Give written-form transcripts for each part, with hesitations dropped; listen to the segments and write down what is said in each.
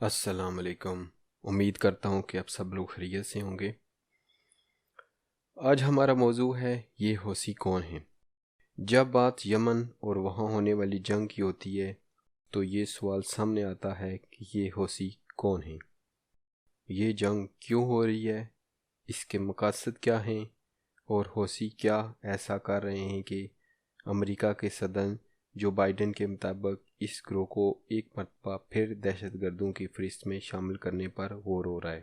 السلام علیکم۔ امید کرتا ہوں کہ آپ سب لوگ خیریت سے ہوں گے۔ آج ہمارا موضوع ہے یہ حوثی کون ہیں۔ جب بات یمن اور وہاں ہونے والی جنگ کی ہوتی ہے تو یہ سوال سامنے آتا ہے کہ یہ حوثی کون ہیں، یہ جنگ کیوں ہو رہی ہے، اس کے مقاصد کیا ہیں، اور حوثی کیا ایسا کر رہے ہیں کہ امریکہ کے صدر جو بائیڈن کے مطابق اس گروہ کو ایک مرتبہ پھر دہشت گردوں کی فہرست میں شامل کرنے پر غور ہو رہا ہے۔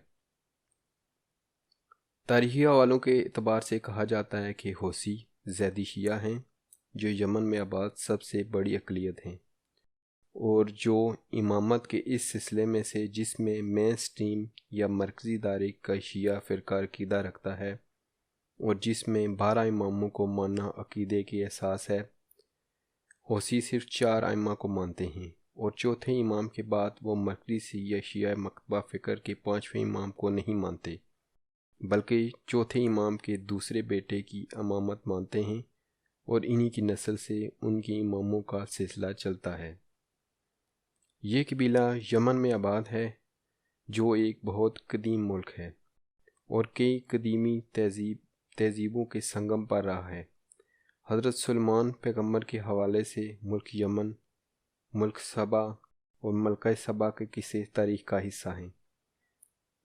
تاریخی حوالوں کے اعتبار سے کہا جاتا ہے کہ حوثی زیدی شیعہ ہیں جو یمن میں آباد سب سے بڑی اقلیت ہیں، اور جو امامت کے اس سلسلے میں سے جس میں مین سٹریم یا مرکزی دائرے کا شیعہ فرقہ عقیدہ رکھتا ہے اور جس میں 12 اماموں کو ماننا عقیدے کی احساس ہے۔ حوثی صرف 4 ائمہ کو مانتے ہیں اور چوتھے امام کے بعد وہ مرکزی یا شیعہ مکتبہ فکر کے 5ویں امام کو نہیں مانتے، بلکہ چوتھے امام کے دوسرے بیٹے کی امامت مانتے ہیں اور انہی کی نسل سے ان کی اماموں کا سلسلہ چلتا ہے۔ یہ قبیلہ یمن میں آباد ہے جو ایک بہت قدیم ملک ہے اور کئی قدیمی تہذیبوں کے سنگم پر رہا ہے۔ حضرت سلیمان پیغمبر کے حوالے سے ملک یمن، ملک سبا اور ملکہ سبا کے قصے تاریخ کا حصہ ہیں،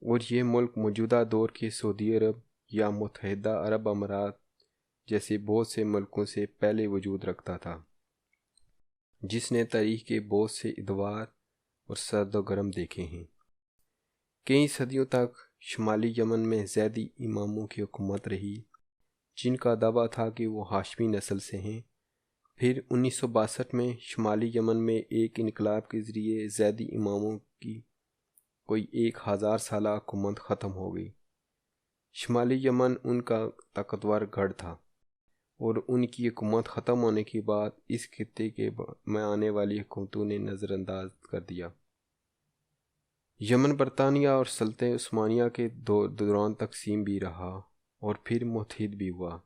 اور یہ ملک موجودہ دور کے سعودی عرب یا متحدہ عرب امارات جیسے بہت سے ملکوں سے پہلے وجود رکھتا تھا، جس نے تاریخ کے بہت سے ادوار اور سرد و گرم دیکھے ہیں۔ کئی صدیوں تک شمالی یمن میں زیدی اماموں کی حکومت رہی جن کا دعویٰ تھا کہ وہ ہاشمی نسل سے ہیں۔ پھر 1962 میں شمالی یمن میں ایک انقلاب کے ذریعے زیدی اماموں کی کوئی 1000 سالہ حکومت ختم ہو گئی۔ شمالی یمن ان کا طاقتور گڑھ تھا اور ان کی حکومت ختم ہونے کے بعد اس خطے کے میں آنے والی حکومتوں نے نظر انداز کر دیا۔ یمن برطانیہ اور سلطنت عثمانیہ کے دوران تقسیم بھی رہا اور پھر متحد بھی ہوا،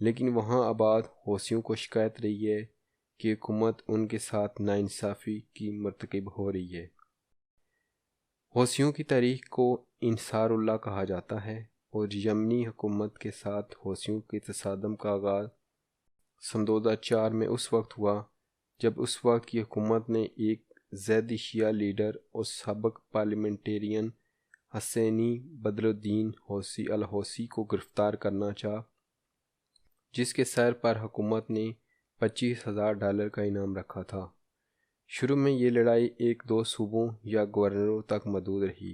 لیکن وہاں آباد حوثیوں کو شکایت رہی ہے کہ حکومت ان کے ساتھ ناانصافی کی مرتکب ہو رہی ہے۔ حوثیوں کی تاریخ کو انصار اللہ کہا جاتا ہے اور یمنی حکومت کے ساتھ حوثیوں کے تصادم کا آغاز سن 2004 میں اس وقت ہوا جب اس وقت کی حکومت نے ایک زیدی شیعہ لیڈر اور سابق پارلیمنٹیرین حسینی بدر الدین حوثی الحوثی کو گرفتار کرنا چاہا، جس کے سر پر حکومت نے $25,000 کا انعام رکھا تھا۔ شروع میں یہ لڑائی 1-2 صوبوں یا گورنروں تک محدود رہی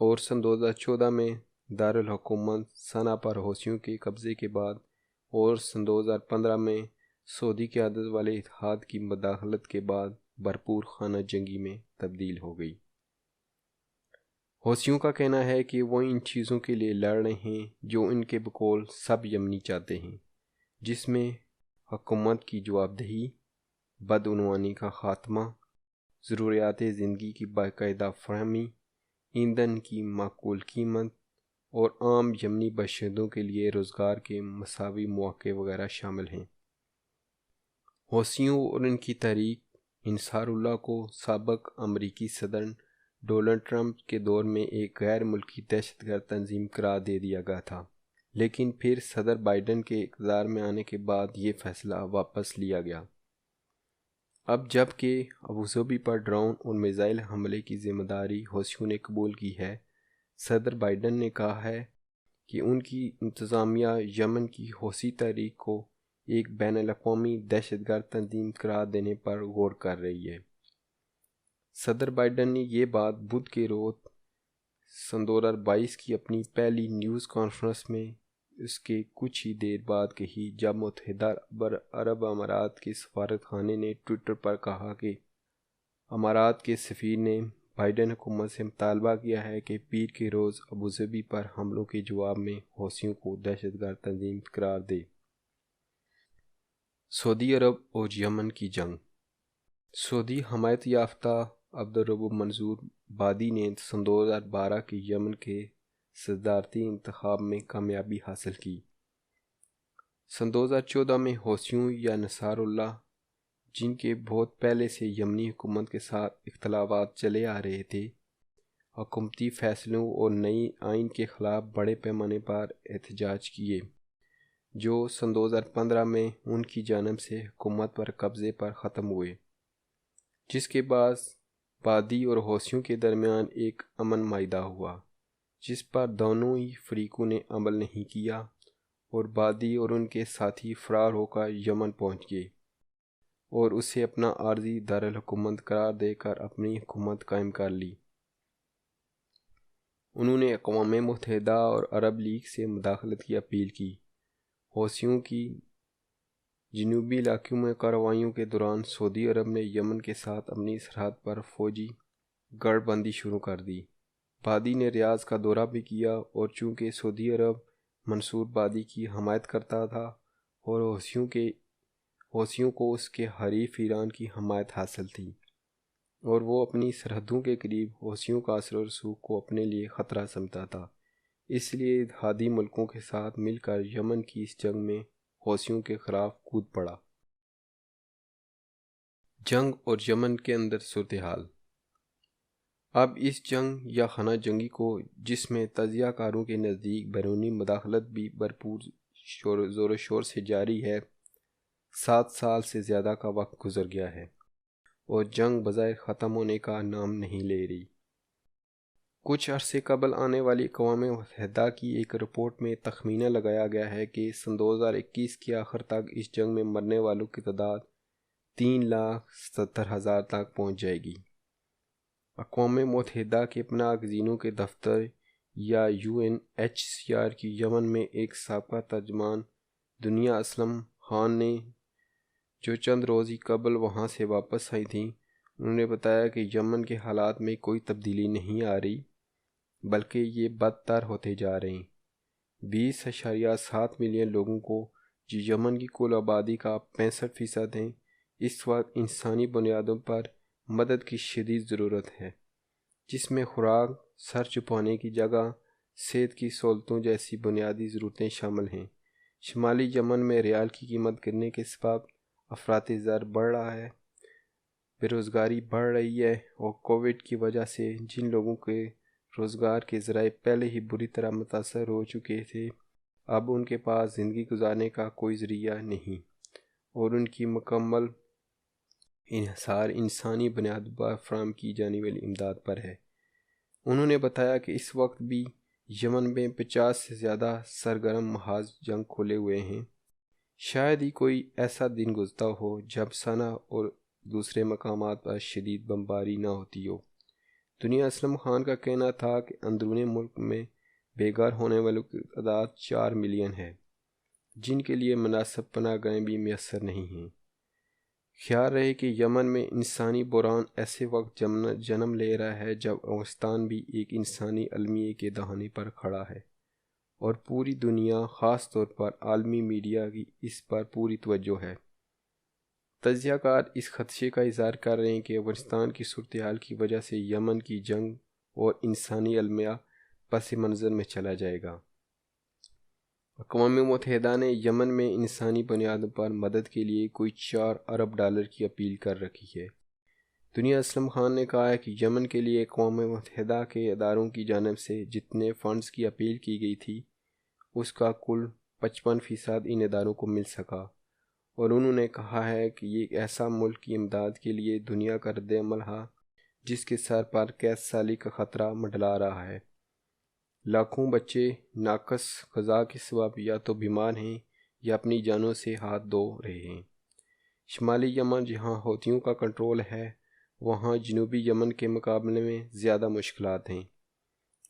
اور سن 2014 میں دارالحکومت صنعا پر حوثیوں کے قبضے کے بعد اور سن 2015 میں سعودی قیادت والے اتحاد کی مداخلت کے بعد بھرپور خانہ جنگی میں تبدیل ہو گئی۔ حوثیوں کا کہنا ہے کہ وہ ان چیزوں کے لیے لڑ رہے ہیں جو ان کے بقول سب یمنی چاہتے ہیں، جس میں حکومت کی جواب دہی، بدعنوانی کا خاتمہ، ضروریات زندگی کی باقاعدہ فراہمی، ایندھن کی معقول قیمت اور عام یمنی باشندوں کے لیے روزگار کے مساوی مواقع وغیرہ شامل ہیں۔ حوثیوں اور ان کی تحریک انصار اللہ کو سابق امریکی صدر ڈونلڈ ٹرمپ کے دور میں ایک غیر ملکی دہشت گرد تنظیم قرار دے دیا گیا تھا، لیکن پھر صدر بائیڈن کے اقتدار میں آنے کے بعد یہ فیصلہ واپس لیا گیا۔ اب جب کہ ابوظہبی پر ڈرون اور میزائل حملے کی ذمہ داری حوثیوں نے قبول کی ہے، صدر بائیڈن نے کہا ہے کہ ان کی انتظامیہ یمن کی حوثی تحریک کو ایک بین الاقوامی دہشت گرد تنظیم قرار دینے پر غور کر رہی ہے۔ صدر بائیڈن نے یہ بات بدھ کے روز سن 2022 کی اپنی پہلی نیوز کانفرنس میں اس کے کچھ ہی دیر بعد کہی جب متحدہ عرب امارات کے سفارت خانے نے ٹویٹر پر کہا کہ امارات کے سفیر نے بائیڈن حکومت سے مطالبہ کیا ہے کہ پیر کے روز ابوظہبی پر حملوں کے جواب میں حوثیوں کو دہشت گرد تنظیم قرار دے۔ سعودی عرب اور یمن کی جنگ۔ سعودی حمایت یافتہ عبدالرب منصور بادی نے سن 2012 کے یمن کے صدارتی انتخاب میں کامیابی حاصل کی۔ سن 2014 میں حوثیوں یا نصار اللہ جن کے بہت پہلے سے یمنی حکومت کے ساتھ اختلافات چلے آ رہے تھے، حکومتی فیصلوں اور نئی آئین کے خلاف بڑے پیمانے پر احتجاج کیے، جو سن 2015 میں ان کی جانب سے حکومت پر قبضے پر ختم ہوئے، جس کے بعد بادی اور حوثیوں کے درمیان ایک امن معاہدہ ہوا، جس پر دونوں ہی فریقوں نے عمل نہیں کیا، اور بادی اور ان کے ساتھی فرار ہو کر یمن پہنچ گئے اور اسے اپنا عارضی دارالحکومت قرار دے کر اپنی حکومت قائم کر لی۔ انہوں نے اقوام متحدہ اور عرب لیگ سے مداخلت کی اپیل کی۔ حوثیوں کی جنوبی علاقوں میں کارروائیوں کے دوران سعودی عرب نے یمن کے ساتھ اپنی سرحد پر فوجی گڑھ بندی شروع کر دی۔ بادی نے ریاض کا دورہ بھی کیا، اور چونکہ سعودی عرب منصور بادی کی حمایت کرتا تھا اور حوثیوں کو اس کے حریف ایران کی حمایت حاصل تھی، اور وہ اپنی سرحدوں کے قریب حوثیوں کا اثر و رسوخ کو اپنے لیے خطرہ سمجھتا تھا، اس لیے اتحادی ملکوں کے ساتھ مل کر یمن کی اس جنگ میں حوثیوں کے خلاف کود پڑا۔ جنگ اور یمن کے اندر صورتحال۔ اب اس جنگ یا خانہ جنگی کو، جس میں تجزیہ کاروں کے نزدیک بیرونی مداخلت بھی بھرپور زور و شور سے جاری ہے، 7 سال سے زیادہ کا وقت گزر گیا ہے، اور جنگ بظاہر ختم ہونے کا نام نہیں لے رہی۔ کچھ عرصے قبل آنے والی اقوام متحدہ کی ایک رپورٹ میں تخمینہ لگایا گیا ہے کہ سن 2021 کے آخر تک اس جنگ میں مرنے والوں کی تعداد 3,70,000 تک پہنچ جائے گی۔ اقوام متحدہ کے پناہ گزینوں کے دفتر یا UNHCR کی یمن میں ایک سابقہ ترجمان دنیا اسلم خان نے، جو چند روز ہی قبل وہاں سے واپس آئی تھیں، انہوں نے بتایا کہ یمن کے حالات میں کوئی تبدیلی نہیں آ رہی، بلکہ یہ بدتر ہوتے جا رہے ہیں۔ 20.7 ملین لوگوں کو، جو یمن کی کل آبادی کا 65% ہیں، اس وقت انسانی بنیادوں پر مدد کی شدید ضرورت ہے، جس میں خوراک، سر چھپانے کی جگہ، صحت کی سہولتوں جیسی بنیادی ضرورتیں شامل ہیں۔ شمالی یمن میں ریال کی قیمت گرنے کے سبب افراطِ زر بڑھ رہا ہے، بے روزگاری بڑھ رہی ہے، اور کووڈ کی وجہ سے جن لوگوں کے روزگار کے ذرائع پہلے ہی بری طرح متاثر ہو چکے تھے، اب ان کے پاس زندگی گزارنے کا کوئی ذریعہ نہیں، اور ان کی مکمل انحصار انسانی بنیادوں پر فراہم کی جانے والی امداد پر ہے۔ انہوں نے بتایا کہ اس وقت بھی یمن میں 50 سے زیادہ سرگرم محاذ جنگ کھولے ہوئے ہیں۔ شاید ہی کوئی ایسا دن گزرتا ہو جب صنعا اور دوسرے مقامات پر شدید بمباری نہ ہوتی ہو۔ دنیا اسلم خان کا کہنا تھا کہ اندرون ملک میں بے گھر ہونے والوں کی تعداد 4 ملین ہے، جن کے لیے مناسب پناہ گاہیں بھی میسر نہیں ہیں۔ خیال رہے کہ یمن میں انسانی بحران ایسے وقت جنم لے رہا ہے جب افغانستان بھی ایک انسانی المیے کے دہانے پر کھڑا ہے، اور پوری دنیا، خاص طور پر عالمی میڈیا کی اس پر پوری توجہ ہے۔ تجزیہ کار اس خدشے کا اظہار کر رہے ہیں کہ افغانستان کی صورتحال کی وجہ سے یمن کی جنگ اور انسانی المیہ پس منظر میں چلا جائے گا۔ اقوام متحدہ نے یمن میں انسانی بنیادوں پر مدد کے لیے کوئی 4 ارب ڈالر کی اپیل کر رکھی ہے۔ دنیا اسلم خان نے کہا ہے کہ یمن کے لیے اقوام متحدہ کے اداروں کی جانب سے جتنے فنڈز کی اپیل کی گئی تھی، اس کا کل 55% ان اداروں کو مل سکا، اور انہوں نے کہا ہے کہ یہ ایک ایسا ملک کی امداد کے لیے دنیا کا رد عمل ہے جس کے سر پر قحط سالی کا خطرہ منڈلا رہا ہے۔ لاکھوں بچے ناقص غذا کے سبب یا تو بیمار ہیں یا اپنی جانوں سے ہاتھ دھو رہے ہیں۔ شمالی یمن جہاں حوثیوں کا کنٹرول ہے، وہاں جنوبی یمن کے مقابلے میں زیادہ مشکلات ہیں،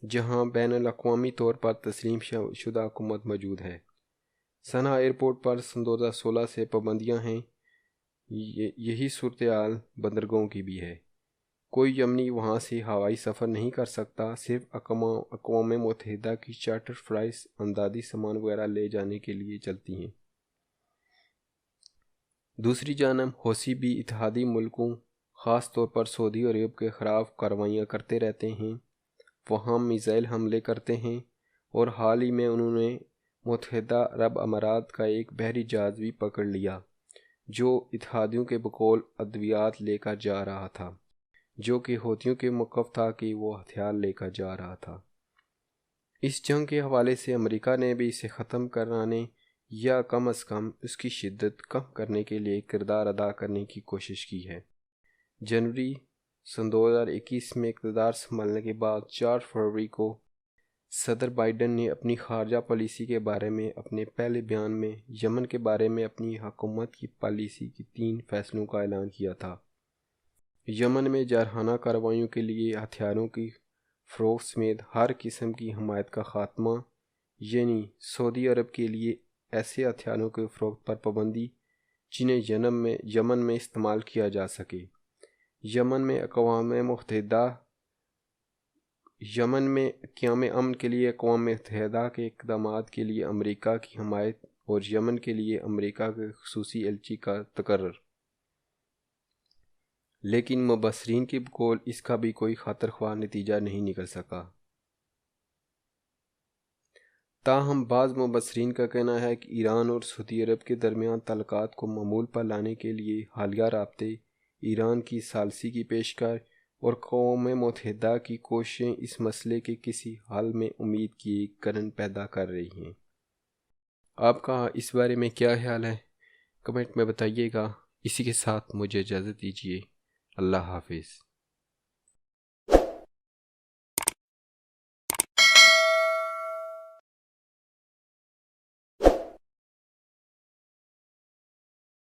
جہاں بین الاقوامی طور پر تسلیم شدہ حکومت موجود ہے۔ صنعا ایئرپورٹ پر سن 2016 سے پابندیاں ہیں۔ یہی صورتحال بندرگاہوں کی بھی ہے۔ کوئی یمنی وہاں سے ہوائی سفر نہیں کر سکتا، صرف اقوام متحدہ کی چارٹر فلائٹس امدادی سامان وغیرہ لے جانے کے لیے چلتی ہیں۔ دوسری جانب حوثی بھی اتحادی ملکوں، خاص طور پر سعودی عرب کے خلاف کارروائیاں کرتے رہتے ہیں، وہاں میزائل حملے کرتے ہیں، اور حال ہی میں انہوں نے متحدہ عرب امارات کا ایک بحری جہاز بھی پکڑ لیا، جو اتحادیوں کے بقول ادویات لے کر جا رہا تھا، جو کہ ہوتھیوں کے موقف تھا کہ وہ ہتھیار لے کر جا رہا تھا۔ اس جنگ کے حوالے سے امریکہ نے بھی اسے ختم کرانے یا کم از کم اس کی شدت کم کرنے کے لیے کردار ادا کرنے کی کوشش کی ہے۔ جنوری سن 2021 میں اقتدار سنبھالنے کے بعد 4 فروری کو صدر بائیڈن نے اپنی خارجہ پالیسی کے بارے میں اپنے پہلے بیان میں یمن کے بارے میں اپنی حکومت کی پالیسی کی 3 فیصلوں کا اعلان کیا تھا۔ یمن میں جارحانہ کارروائیوں کے لیے ہتھیاروں کی فروخت سمیت ہر قسم کی حمایت کا خاتمہ، یعنی سعودی عرب کے لیے ایسے ہتھیاروں کی فروخت پر پابندی جنہیں یمن میں استعمال کیا جا سکے۔ یمن میں قیام امن کے لیے اقوام متحدہ کے اقدامات کے لیے امریکہ کی حمایت اور یمن کے لیے امریکہ کے خصوصی ایلچی کا تقرر۔ لیکن مبصرین کی بقول اس کا بھی کوئی خاطر خواہ نتیجہ نہیں نکل سکا۔ تاہم بعض مبصرین کا کہنا ہے کہ ایران اور سعودی عرب کے درمیان تعلقات کو معمول پر لانے کے لیے حالیہ رابطے، ایران کی ثالثی کی پیشکش اور اقوام متحدہ کی کوششیں اس مسئلے کے کسی حل میں امید کی ایک کرن پیدا کر رہی ہیں۔ آپ کا اس بارے میں کیا خیال ہے؟ کمنٹ میں بتائیے گا۔ اسی کے ساتھ مجھے اجازت دیجیے۔ اللہ حافظ۔